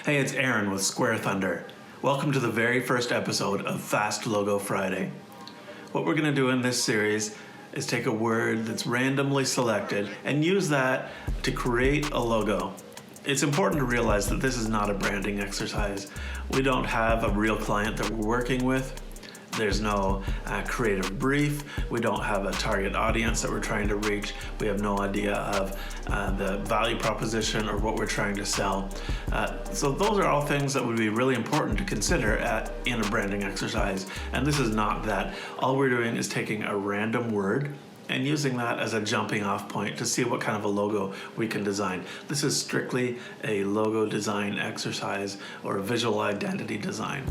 Hey, it's Aaron with Square Thunder. Welcome to the very first episode of Fast Logo Friday. What we're going to do in this series is take a word that's randomly selected and use that to create a logo. It's important to realize that this is not a branding exercise. We don't have a real client that we're working with. There's no creative brief. We don't have a target audience that we're trying to reach. We have no idea of the value proposition or what we're trying to sell. So those are all things that would be really important to consider in a branding exercise. And this is not that. All we're doing is taking a random word and using that as a jumping off point to see what kind of a logo we can design. This is strictly a logo design exercise or a visual identity design.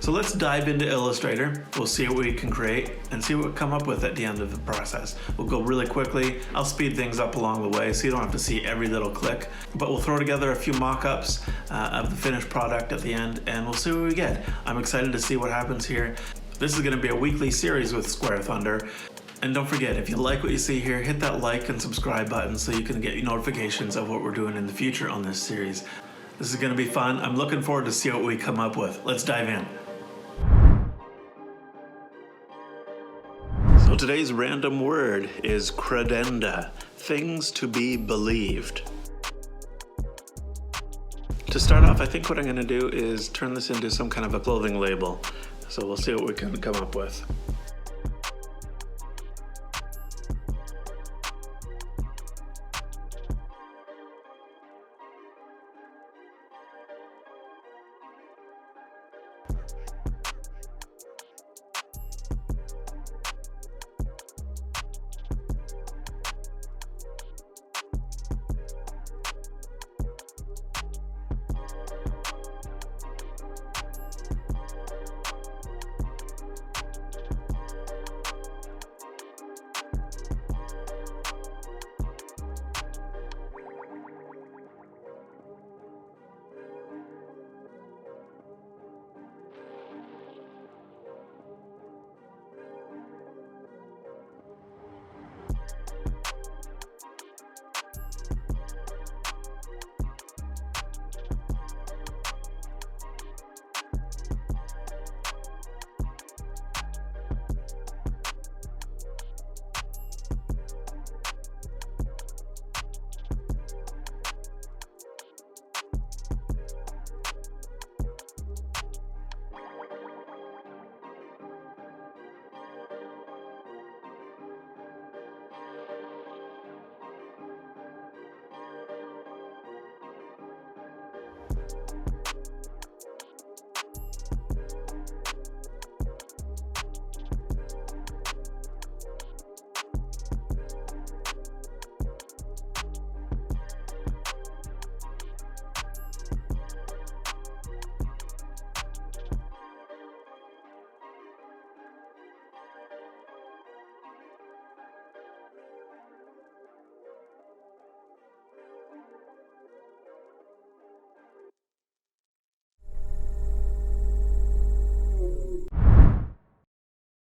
So let's dive into Illustrator. We'll see what we can create and see what we come up with at the end of the process. We'll go really quickly. I'll speed things up along the way so you don't have to see every little click, but we'll throw together a few mock-ups of the finished product at the end and we'll see what we get. I'm excited to see what happens here. This is gonna be a weekly series with Square Thunder. And don't forget, if you like what you see here, hit that like and subscribe button so you can get notifications of what we're doing in the future on this series. This is going to be fun. I'm looking forward to see what we come up with. Let's dive in. So today's random word is CREDENDA, things to be believed. To start off, I think what I'm going to do is turn this into some kind of a clothing label. So we'll see what we can come up with.